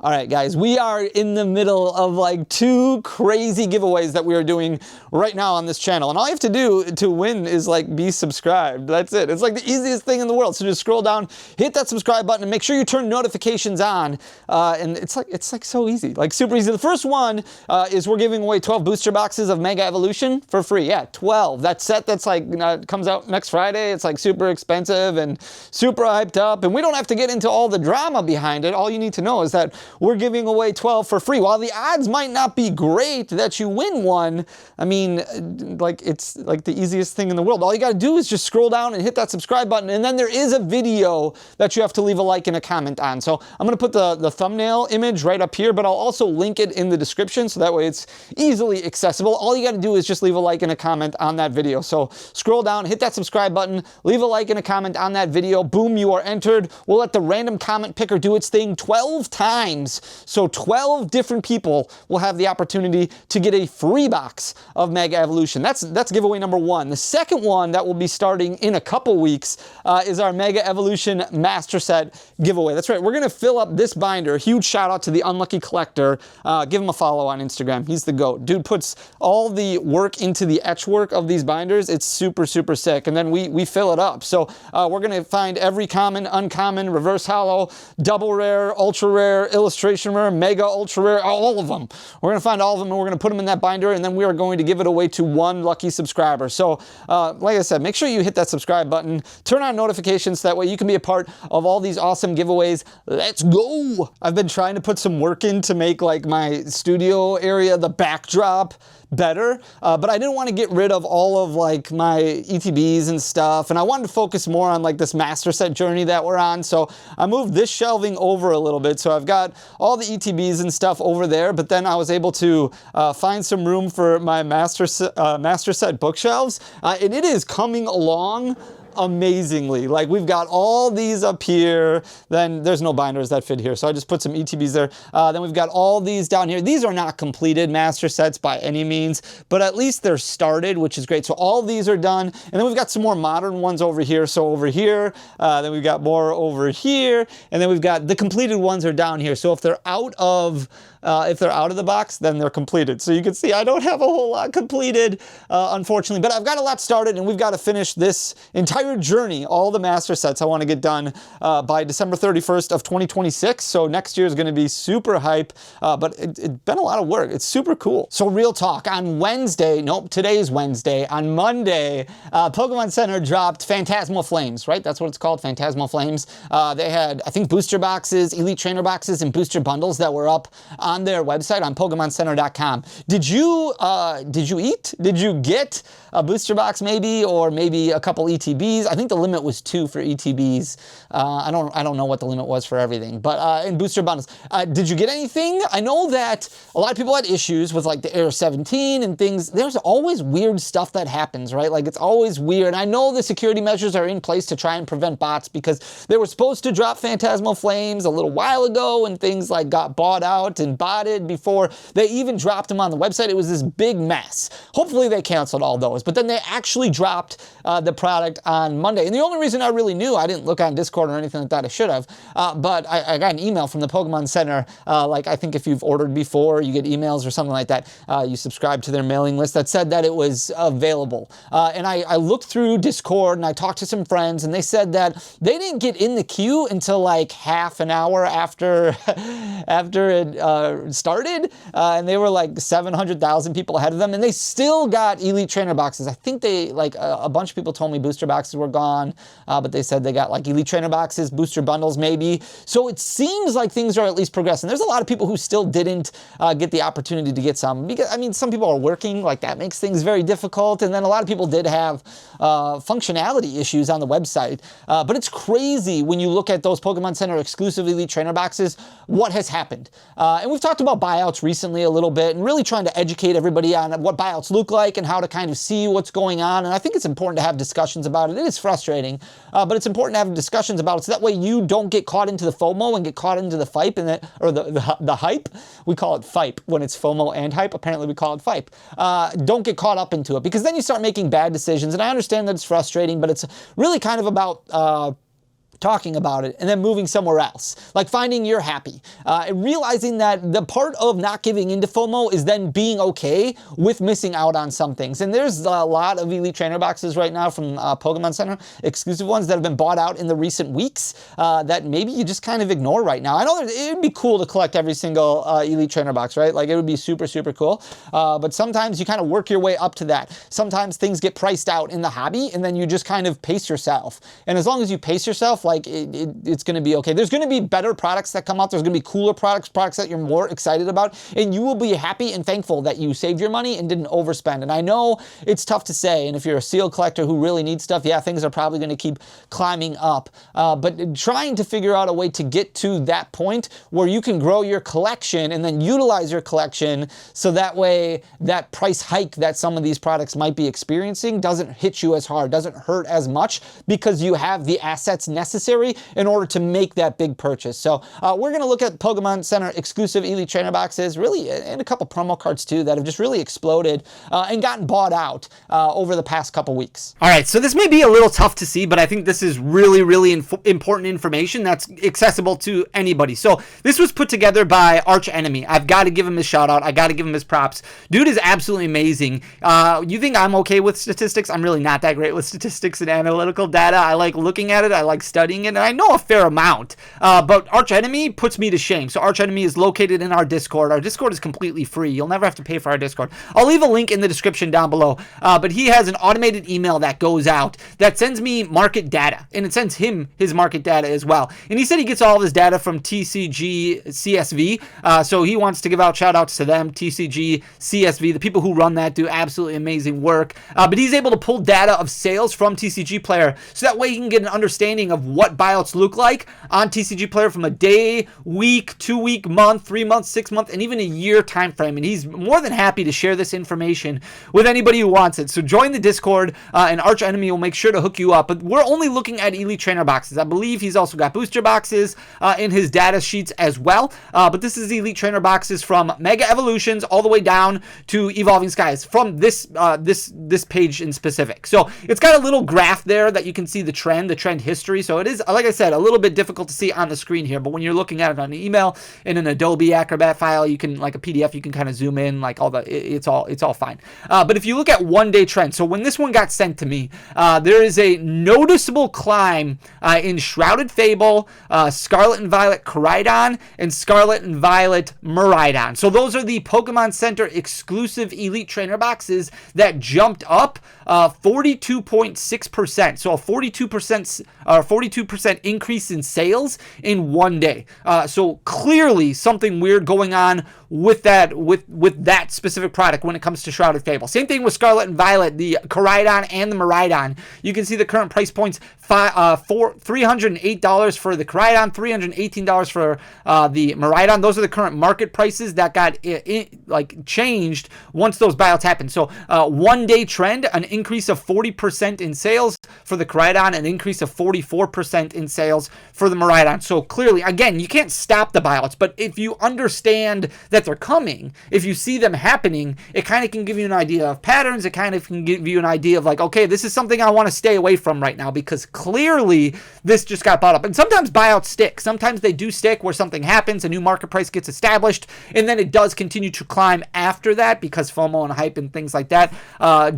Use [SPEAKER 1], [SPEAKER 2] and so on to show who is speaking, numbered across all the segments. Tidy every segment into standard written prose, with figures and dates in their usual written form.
[SPEAKER 1] All right, guys, we are in the middle of like 2 crazy giveaways that we are doing right now on this channel. And all you have to do to win is like be subscribed. That's it. It's like the easiest thing in the world. So just scroll down, hit that subscribe button, and make sure you turn notifications on. And it's like so easy, like super easy. The first one is we're giving away 12 booster boxes of Mega Evolution for free. Yeah, 12. That set that's like, comes out next Friday. It's like super expensive and super hyped up. And we don't have to get into all the drama behind it. All you need to know is that we're giving away 12 for free. While the odds might not be great that you win one, I mean, like it's like the easiest thing in the world. All you got to do is just scroll down and hit that subscribe button, and then there is a video that you have to leave a like and a comment on. So I'm going to put the thumbnail image right up here, but I'll also link it in the description so that way it's easily accessible. All you got to do is just leave a like and a comment on that video. So scroll down, hit that subscribe button, leave a like and a comment on that video. Boom, you are entered. We'll let the random comment picker do its thing 12 times. So 12 different people will have the opportunity to get a free box of Mega Evolution. That's giveaway number 1. The second one that will be starting in a couple weeks is our Mega Evolution Master Set giveaway. That's right. We're going to fill up this binder. Huge shout out to the Unlucky Collector. Give him a follow on Instagram. He's the GOAT. Dude puts all the work into the etch work of these binders. It's super, super sick. And then we fill it up. So we're going to find every common, uncommon, reverse holo, double rare, ultra rare, illustration rare, mega ultra rare, all of them. We're going to find all of them and we're going to put them in that binder, and then we are going to give it away to 1 lucky subscriber. So like I said, make sure you hit that subscribe button, turn on notifications, so that way you can be a part of all these awesome giveaways. Let's go. I've been trying to put some work in to make like my studio area, the backdrop, better, but I didn't want to get rid of all of like my ETBs and stuff, and I wanted to focus more on like this master set journey that we're on. So I moved this shelving over a little bit, so I've got all the ETBs and stuff over there, but then I was able to find some room for my master set bookshelves, and it is coming along amazingly. Like we've got all these up here, then there's no binders that fit here, so I just put some ETBs there. Then we've got all these down here. These are not completed master sets by any means, but at least they're started, which is great. So all these are done, and then we've got some more modern ones over here. So over here, then we've got more over here, and then we've got the completed ones are down here. So if they're out of the box, then they're completed. So you can see I don't have a whole lot completed, unfortunately, but I've got a lot started, and we've got to finish this entire journey, all the master sets I want to get done by December 31st of 2026. So next year is going to be super hype, but it's been a lot of work. It's super cool. So real talk, on Wednesday, nope, today is Wednesday. On Monday, Pokemon Center dropped Phantasmal Flames, right? That's what it's called, Phantasmal Flames. They had, I think, booster boxes, elite trainer boxes, and booster bundles that were up on their website on pokemoncenter.com. Did you eat? Did you get a booster box maybe, or maybe a couple ETBs? I think the limit was 2 for ETBs. I don't know what the limit was for everything, but in booster bundles. Did you get anything? I know that a lot of people had issues with like the Air 17 and things. There's always weird stuff that happens, right? Like it's always weird. I know the security measures are in place to try and prevent bots, because they were supposed to drop Phantasmal Flames a little while ago, and things like got bought out and botted before they even dropped them on the website. It was this big mess. Hopefully they canceled all those, but then they actually dropped the product on Monday. And the only reason I really knew, I didn't look on Discord or anything like that, I should have, but I got an email from the Pokemon Center, like I think if you've ordered before, you get emails or something like that, you subscribe to their mailing list, that said that it was available. And I looked through Discord and I talked to some friends, and they said that they didn't get in the queue until like half an hour after it started, and they were like 700,000 people ahead of them, and they still got elite trainer boxes. I think they, like a bunch of people told me booster boxes were gone, but they said they got like elite trainer boxes, booster bundles maybe. So it seems like things are at least progressing. There's a lot of people who still didn't get the opportunity to get some, because I mean, some people are working, like that makes things very difficult, and then a lot of people did have functionality issues on the website. But it's crazy when you look at those Pokemon Center exclusive elite trainer boxes, what has happened. And we've talked about buyouts recently a little bit, and really trying to educate everybody on what buyouts look like and how to kind of see what's going on. And I think it's important to have discussions about it. It is frustrating, but it's important to have discussions about it, so that way you don't get caught into the FOMO and get caught into the FIPE, or the hype. We call it FIPE when it's FOMO and hype. Apparently we call it FIPE. Don't get caught up into it, because then you start making bad decisions. And I understand that it's frustrating, but it's really kind of about talking about it, and then moving somewhere else. Like finding you're happy. Realizing that the part of not giving into FOMO is then being okay with missing out on some things. And there's a lot of Elite Trainer boxes right now from Pokemon Center, exclusive ones that have been bought out in the recent weeks that maybe you just kind of ignore right now. I know it would be cool to collect every single Elite Trainer box, right? Like it would be super, super cool. But sometimes you kind of work your way up to that. Sometimes things get priced out in the hobby and then you just kind of pace yourself. And as long as you pace yourself, like it's going to be okay. There's going to be better products that come out. There's going to be cooler products that you're more excited about, and you will be happy and thankful that you saved your money and didn't overspend. And I know it's tough to say, and if you're a seal collector who really needs stuff, yeah, things are probably going to keep climbing up. But trying to figure out a way to get to that point where you can grow your collection and then utilize your collection so that way that price hike that some of these products might be experiencing doesn't hit you as hard, doesn't hurt as much, because you have the assets necessary in order to make that big purchase. So we're going to look at Pokemon Center exclusive Elite Trainer boxes, really, and a couple promo cards too that have just really exploded and gotten bought out over the past couple weeks. All right, so this may be a little tough to see, but I think this is really, really important information that's accessible to anybody. So this was put together by Arch Enemy. I've got to give him a shout out. I got to give him his props. Dude is absolutely amazing. You think I'm okay with statistics? I'm really not that great with statistics and analytical data. I like looking at it. I like studying it, and I know a fair amount. But Arch Enemy puts me to shame. So Arch Enemy is located in our Discord. Our Discord is completely free. You'll never have to pay for our Discord. I'll leave a link in the description down below. But he has an automated email that goes out that sends me market data, and it sends him his market data as well. And he said he gets all of his data from TCG CSV. So he wants to give out shout outs to them. TCG CSV, the people who run that do absolutely amazing work. But he's able to pull data of sales from TCG Player, so that way he can get an understanding of what buyouts look like on TCG Player from a day, week, 2 week, month, 3 months, 6 month, and even a year time frame. And he's more than happy to share this information with anybody who wants it. So join the Discord, and Arch Enemy will make sure to hook you up. But we're only looking at Elite Trainer boxes. I believe he's also got booster boxes in his data sheets as well. But this is Elite Trainer boxes from Mega Evolutions all the way down to Evolving Skies from this page in specific. So it's got a little graph there that you can see the trend history. So it is, like I said, a little bit difficult to see on the screen here, but when you're looking at it on an email in an Adobe Acrobat file, you can, like a PDF, you can kind of zoom in, like it's all fine. But if you look at 1 day trend, so when this one got sent to me, there is a noticeable climb in Shrouded Fable, Scarlet and Violet Koraidon, and Scarlet and Violet Miraidon. So those are the Pokemon Center exclusive Elite Trainer boxes that jumped up 42.6%. So a 42% increase in sales in 1 day. So clearly something weird going on with that specific product when it comes to Shrouded Fable. Same thing with Scarlet and Violet, the Koraidon and the Miraidon. You can see the current price points: $308 for the Koraidon, $318 for the Miraidon. Those are the current market prices that got changed once those buyouts happened. So 1 day trend, an increase of 40% in sales for the Koraidon, an increase of 44% in sales for the Miraidon. So clearly, again, you can't stop the buyouts, but if you understand that they're coming, if you see them happening, it kind of can give you an idea of patterns. It kind of can give you an idea of like, okay, this is something I want to stay away from right now, because clearly this just got bought up. And sometimes buyouts stick. Sometimes they do stick where something happens, a new market price gets established, and then it does continue to climb after that because FOMO and hype and things like that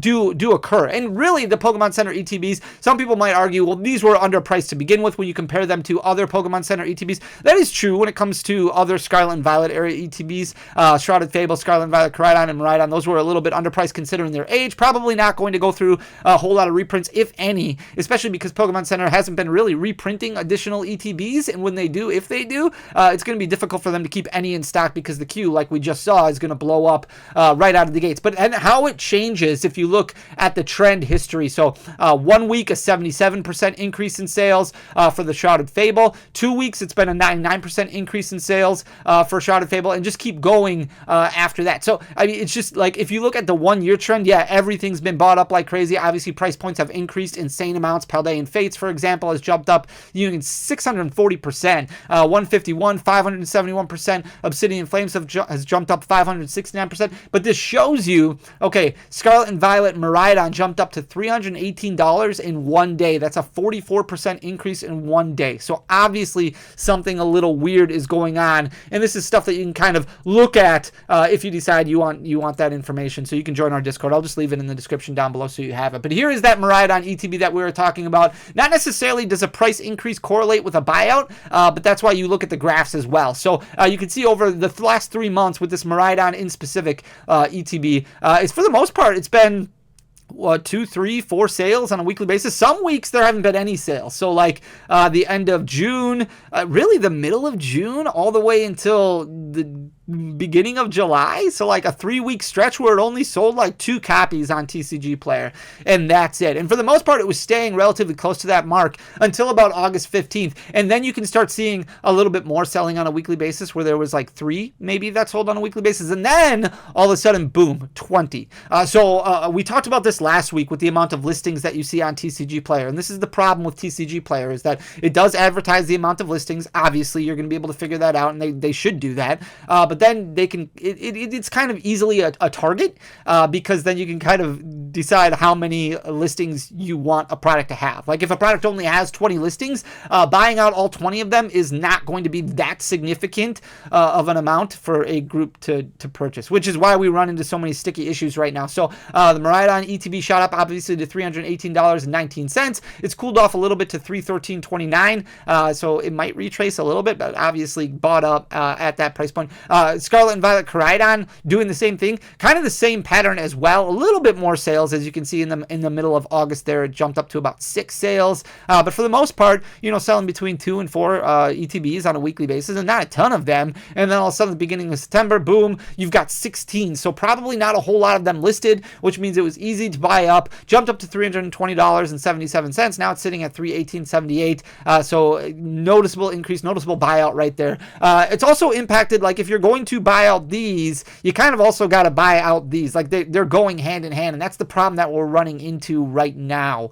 [SPEAKER 1] do occur. And really, the Pokemon Center ETBs, some people might argue, well, these were underpriced to begin with when you compare them to other Pokemon Center ETBs. That is true when it comes to other Scarlet and Violet area ETBs. Shrouded Fable, Scarlet and Violet, Koraidon, and Miraidon, those were a little bit underpriced considering their age. Probably not going to go through a whole lot of reprints, if any, especially because Pokemon Center hasn't been really reprinting additional ETBs. And when they do, if they do, it's going to be difficult for them to keep any in stock because the queue, like we just saw, is going to blow up right out of the gates. But and how it changes if you look at the trend history. So 1 week, a 77% increase in sales for the Shrouded Fable. 2 weeks, it's been a 99% increase in sales for Shrouded Fable, and just keep going after that. So I mean, it's just like, if you look at the 1 year trend, yeah, everything's been bought up like crazy. Obviously, price points have increased insane amounts. Paldean Fates, for example, has jumped up 640%, 151, 571%. Obsidian Flames has jumped up 569%. But this shows you, okay, Scarlet and Violet Miraidon jumped up to $318 in 1 day. That's a 44% increase in one day. So obviously something a little weird is going on, and this is stuff that you can kind of look at if you decide you want that information. So you can join our Discord. I'll just leave it in the description down below so you have it. But here is that Miraidon ETB that we were talking about. Not necessarily does a price increase correlate with a buyout, but that's why you look at the graphs as well. So you can see over the last 3 months with this Miraidon in specific ETB, it's for the most part, it's been 2, 3, 4 sales on a weekly basis. Some weeks there haven't been any sales. So like the end of June, really the middle of June, all the way until the beginning of July. So like a 3-week stretch where it only sold like 2 copies on TCG Player, and that's it. And for the most part, it was staying relatively close to that mark until about August 15th. And then you can start seeing a little bit more selling on a weekly basis, where there was like 3 maybe that sold on a weekly basis. And then all of a sudden, boom, 20. So we talked about this last week with the amount of listings that you see on TCG Player. And this is the problem with TCG Player, is that it does advertise the amount of listings. Obviously, you're going to be able to figure that out, and they should do that. But then they can, it's kind of easily a target, because then you can kind of decide how many listings you want a product to have. Like if a product only has 20 listings, buying out all 20 of them is not going to be that significant of an amount for a group to purchase, which is why we run into so many sticky issues right now. So the Miraidon ETB shot up obviously to $318.19. It's cooled off a little bit to $313.29, so it might retrace a little bit, but obviously bought up at that price point. Scarlet and Violet Koraidon doing the same thing, kind of the same pattern as well. A little bit more sales, as you can see in the middle of August there. It jumped up to about 6 sales, but for the most part, selling between 2 and 4 ETBs on a weekly basis, and not a ton of them. And then all of a sudden, at the beginning of September, boom, you've got 16. So probably not a whole lot of them listed, which means it was easy to buy up. Jumped up to $320.77. Now it's sitting at $318.78. So noticeable increase, noticeable buyout right there. It's also impacted, like if you're going to buy out these, you kind of also got to buy out these. Like they're going hand in hand, and that's the problem that we're running into right now.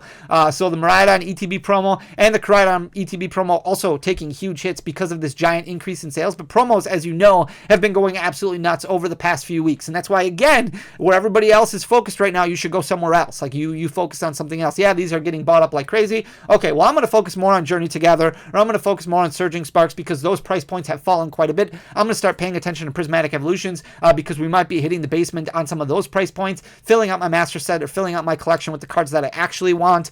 [SPEAKER 1] So the Miraidon ETB promo and the Koraidon ETB promo also taking huge hits because of this giant increase in sales. But promos, as you know, have been going absolutely nuts over the past few weeks, and that's why, again, where everybody else is focused right now, you should go somewhere else. Like you focus on something else. Yeah, these are getting bought up like crazy. Okay, well, I'm going to focus more on Journey Together, or I'm going to focus more on Surging Sparks, because those price points have fallen quite a bit. I'm going to start paying attention to Prismatic Evolutions, because we might be hitting the basement on some of those price points, filling out my master set or filling out my collection with the cards that I actually want,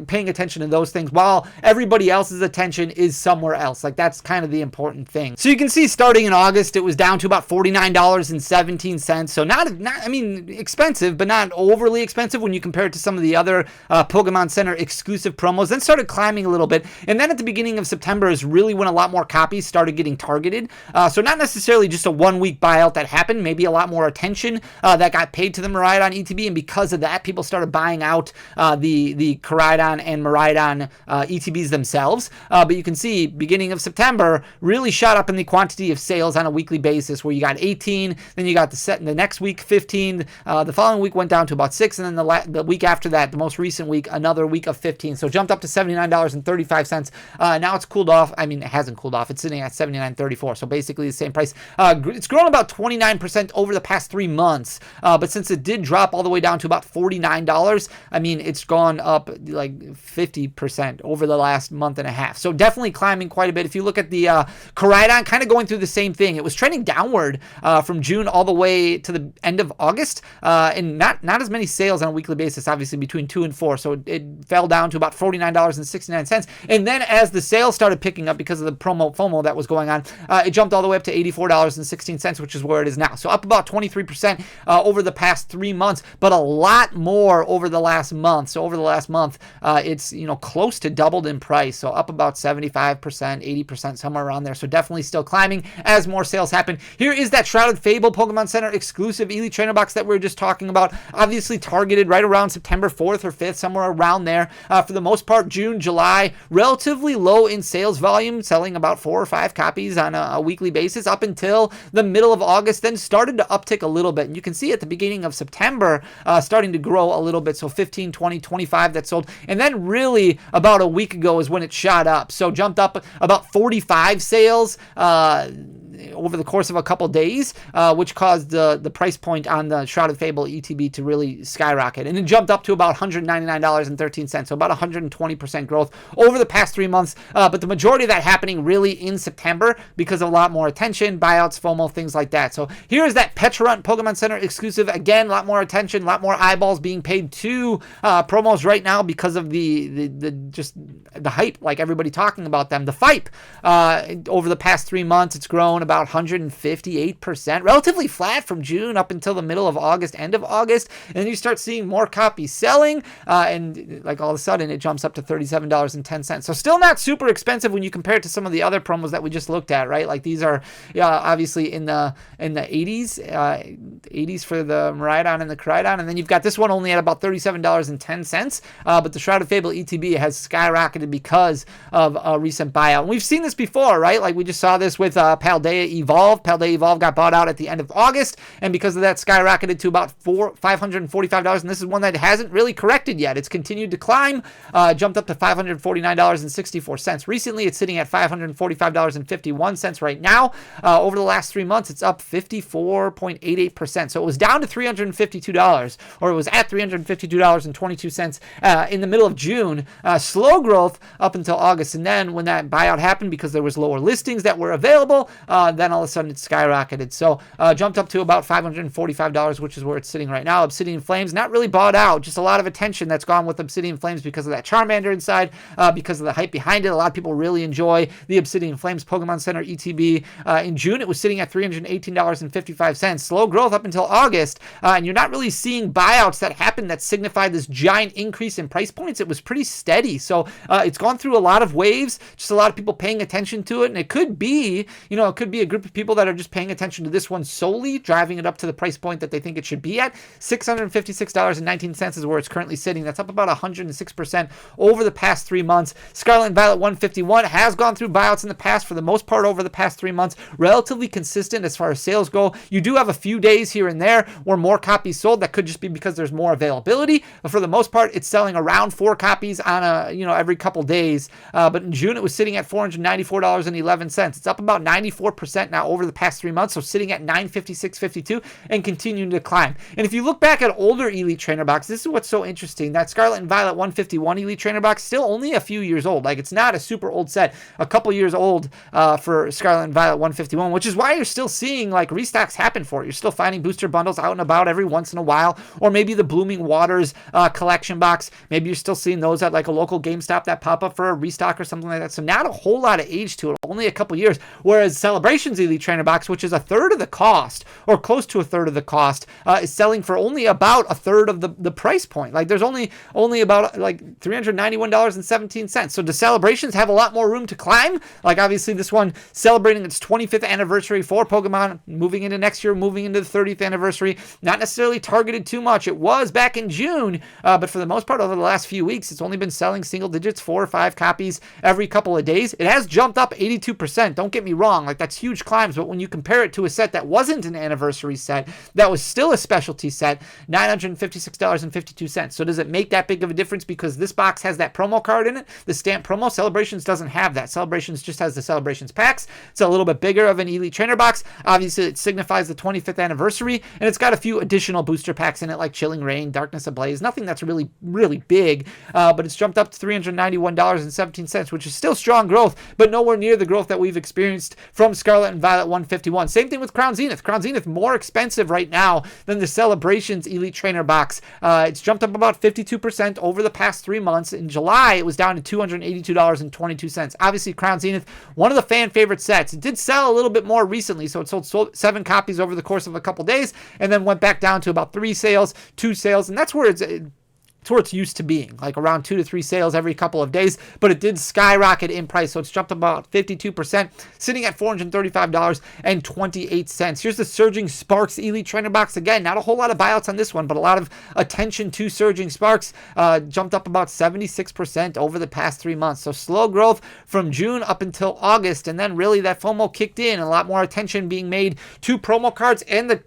[SPEAKER 1] paying attention to those things while everybody else's attention is somewhere else. Like that's kind of the important thing. So you can see starting in August, it was down to about $49.17. So not I mean, expensive, but not overly expensive when you compare it to some of the other Pokemon Center exclusive promos. Then started climbing a little bit. And then at the beginning of September is really when a lot more copies started getting targeted. So not necessarily just a 1-week buyout that happened, maybe a lot more attention that got paid to the Miraidon ETB, and because of that, people started buying out the Koraidon and Miraidon ETBs themselves. But you can see beginning of September really shot up in the quantity of sales on a weekly basis, where you got 18, then you got the next week 15, the following week went down to about 6, and then the week after that, the most recent week, another week of 15. So jumped up to $79.35. Now it's cooled off. I mean, it hasn't cooled off. It's sitting at $79.34. So basically the same price. It's grown about 29% over the past 3 months. But since it did drop all the way down to about $49, I mean, it's gone up like 50% over the last month and a half. So definitely climbing quite a bit. If you look at the Koraidon, kind of going through the same thing. It was trending downward from June all the way to the end of August, and not as many sales on a weekly basis, obviously between 2 and 4. So it fell down to about $49.69. And then as the sales started picking up because of the promo FOMO that was going on, it jumped all the way up to $84.16, which is where it is now. So up about 23% over the past 3 months, but a lot more over the last month. So over the last month, it's close to doubled in price. So up about 75%, 80%, somewhere around there. So definitely still climbing as more sales happen. Here is that Shrouded Fable Pokemon Center exclusive Elite Trainer box that we were just talking about. Obviously targeted right around September 4th or 5th, somewhere around there. For the most part, June, July, relatively low in sales volume, selling about 4 or 5 copies on a weekly basis up until the middle of August, then started to uptick a little bit. And you can see at the beginning of September starting to grow a little bit. So 15, 20, 25 that sold. And then really about a week ago is when it shot up. So jumped up about 45 sales.
[SPEAKER 2] over the course of a couple days, which caused the price point on the Shrouded Fable ETB to really skyrocket. And it jumped up to about $199.13, so about 120% growth over the past 3 months. But the majority of that happening really in September because of a lot more attention, buyouts, FOMO, things like that. So here is that Petrarunt Pokemon Center exclusive. Again, a lot more attention, a lot more eyeballs being paid to promos right now because of just the hype, like everybody talking about them. The FIPE over the past 3 months, it's grown about 158%, relatively flat from June up until the middle of August, end of August, and then you start seeing more copies selling, and like all of a sudden it jumps up to $37.10. So still not super expensive when you compare it to some of the other promos that we just looked at, right? Like these are obviously in the 80s for the Miraidon and the Koraidon, and then you've got this one only at about $37.10. But the Shrouded Fable ETB has skyrocketed because of a recent buyout. And we've seen this before, right? Like we just saw this with Paldea Evolve. Paldea Evolve got bought out at the end of August, and because of that skyrocketed to about $545. And this is one that hasn't really corrected yet. It's continued to climb, jumped up to $549.64. Recently, it's sitting at $545.51 right now. Over the last 3 months, it's up 54.88%. So it was down to $352, or it was at $352.22 in the middle of June. Slow growth up until August, and then when that buyout happened, because there was lower listings that were available, then all of a sudden it skyrocketed. So jumped up to about $545, which is where it's sitting right now. Obsidian Flames, not really bought out, just a lot of attention that's gone with Obsidian Flames because of that Charmander inside, because of the hype behind it. A lot of people really enjoy the Obsidian Flames Pokemon Center ETB. In June, it was sitting at $318.55. Slow growth up until August, and you're not really seeing buyouts that happened that signified this giant increase in price points. It was pretty steady. So it's gone through a lot of waves, just a lot of people paying attention to it, and it could be, it could be a group of people that are just paying attention to this one solely, driving it up to the price point that they think it should be at. $656.19 is where it's currently sitting. That's up about 106% over the past 3 months. Scarlet and Violet 151 has gone through buyouts in the past, for the most part over the past 3 months. Relatively consistent as far as sales go. You do have a few days here and there where more copies sold. That could just be because there's more availability, but for the most part, it's selling around 4 copies on every couple days. But in June, it was sitting at $494.11. It's up about 94% now over the past 3 months, so sitting at $956.52 and continuing to climb. And if you look back at older Elite Trainer box, this is what's so interesting. That Scarlet and Violet 151 Elite Trainer box, still only a few years old. Like, it's not a super old set. A couple years old for Scarlet and Violet 151, which is why you're still seeing like restocks happen for it. You're still finding booster bundles out and about every once in a while, or maybe the Blooming Waters collection box. Maybe you're still seeing those at like a local GameStop that pop up for a restock or something like that. So not a whole lot of age to it, only a couple years. Whereas Celebrations Elite Trainer box, which is a third of the cost or close to a third of the cost, is selling for only about a third of the price point. Like there's only about like $391.17. So the Celebrations have a lot more room to climb. Like obviously this one celebrating its 25th anniversary for Pokemon, moving into next year, moving into the 30th anniversary. Not necessarily targeted too much. It was back in June, but for the most part over the last few weeks, it's only been selling single digits, 4 or 5 copies every couple of days. It has jumped up 82%. Don't get me wrong, like that's huge climbs, but when you compare it to a set that wasn't an anniversary set, that was still a specialty set, $956.52. So does it make that big of a difference because this box has that promo card in it? The stamp promo. Celebrations doesn't have that. Celebrations just has the Celebrations packs. It's a little bit bigger of an Elite Trainer box. Obviously, it signifies the 25th anniversary, and it's got a few additional booster packs in it, like Chilling Reign, Darkness Ablaze. Nothing that's really, really big, but it's jumped up to $391.17, which is still strong growth, but nowhere near the growth that we've experienced from Scarlet and Violet 151. Same thing with Crown Zenith. Crown Zenith more expensive right now than the Celebrations Elite Trainer box. It's jumped up about 52% over the past 3 months. In July, it was down to $282.22. Obviously, Crown Zenith, one of the fan favorite sets. It did sell a little bit more recently, so it sold 7 copies over the course of a couple days, and then went back down to about 3 sales, 2 sales, and that's where it's where it's used to being, like around 2 to 3 sales every couple of days, but it did skyrocket in price, so it's jumped about 52%, sitting at $435.28. Here's the Surging Sparks Elite Trainer box. Again, not a whole lot of buyouts on this one, but a lot of attention to Surging Sparks. Jumped up about 76% over the past 3 months, so slow growth from June up until August, and then really that FOMO kicked in, a lot more attention being made to promo cards and the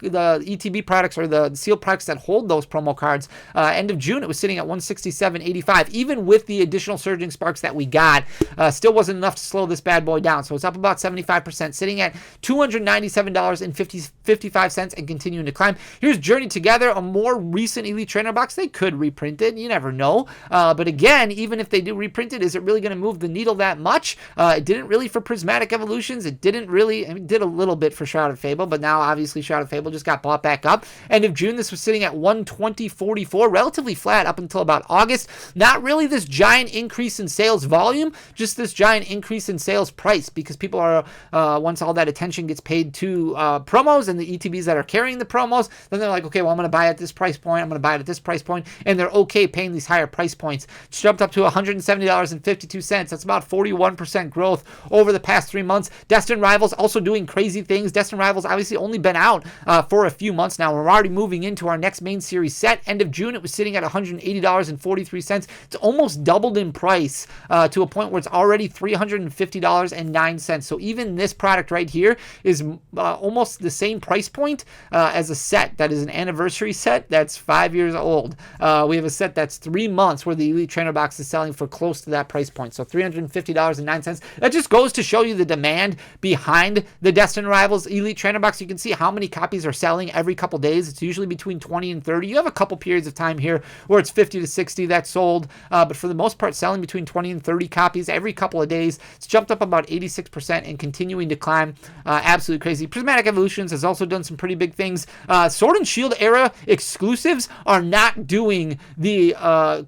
[SPEAKER 2] ETB products, or the sealed products that hold those promo cards. End of June, it was sitting at 167.85. Even with the additional surging sparks that we got, still wasn't enough to slow this bad boy down. So it's up about 75%, sitting at $297.55 and continuing to climb. Here's Journey Together, a more recent Elite Trainer box. They could reprint it. You never know. But again, even if they do reprint it, is it really going to move the needle that much? It didn't really for Prismatic Evolutions. It didn't really, I mean, did a little bit for Shrouded Fable, but now obviously Shrouded Fable just got bought back up. End of June, this was sitting at 120.44, relatively flat up until about August. Not really this giant increase in sales volume, just this giant increase in sales price, because people are, once all that attention gets paid to promos and the ETBs that are carrying the promos, then they're like, okay, well, I'm going to buy at this price point, I'm going to buy it at this price point, and they're okay paying these higher price points. It's jumped up to $170.52. That's about 41% growth over the past 3 months. Destined Rivals also doing crazy things. Destined Rivals obviously only been out for a few months now. We're already moving into our next main series set. End of June, it was sitting at $180.43. It's almost doubled in price to a point where it's already $350.09. So even this product right here is almost the same price point as a set that is an anniversary set that's 5 years old. We have a set that's 3 months where the Elite Trainer box is selling for close to that price point. So $350.09. That just goes to show you the demand behind the Destined Rivals Elite Trainer box. You can see how many copies are selling every couple days. It's usually between 20 and 30. You have a couple periods of time here where it's 50 to 60 that's sold, but for the most part, selling between 20 and 30 copies every couple of days. It's jumped up about 86% and continuing to climb. Absolutely crazy. Prismatic Evolutions has also done some pretty big things. Sword and Shield era exclusives are not doing the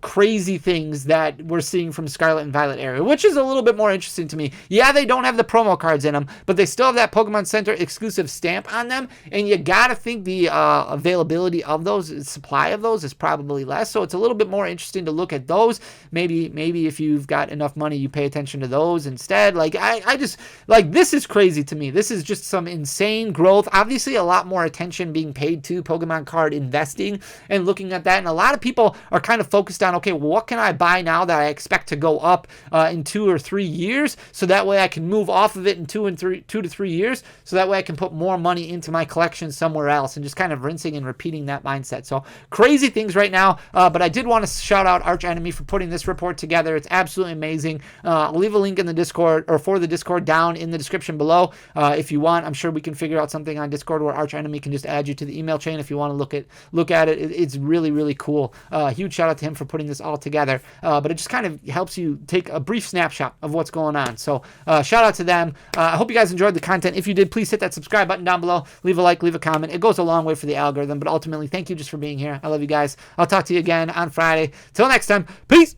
[SPEAKER 2] crazy things that we're seeing from Scarlet and Violet era, which is a little bit more interesting to me. Yeah, they don't have the promo cards in them, but they still have that Pokemon Center exclusive stamp on them, and you gotta think the availability of those, supply of those, is probably less. So it's a little bit more interesting to look at those. Maybe if you've got enough money, you pay attention to those instead. Like I just like, this is crazy to me. This is just some insane growth. Obviously, a lot more attention being paid to Pokemon card investing and looking at that. And a lot of people are kind of focused on, okay, well, what can I buy now that I expect to go up in 2 or 3 years, so that way I can move off of it in 2 to 3 years, so that way I can put more money into my collection somewhere else, and just kind of rinsing and repeating that mindset. So crazy things right now, but I did want to shout out Arch Enemy for putting this report together. It's absolutely amazing. I'll leave a link in the Discord, or for the Discord, down in the description below if you want. I'm sure we can figure out something on Discord where Arch Enemy can just add you to the email chain if you want to look at it. It's really, really cool. Huge shout out to him for putting this all together, but it just kind of helps you take a brief snapshot of what's going on. So shout out to them. I hope you guys enjoyed the content. If you did, please hit that subscribe button down below, leave a like, leave a comment. It goes a long way for the algorithm, but ultimately, thank you just for being here. I love you guys. I'll talk to you again on Friday. Till next time, peace.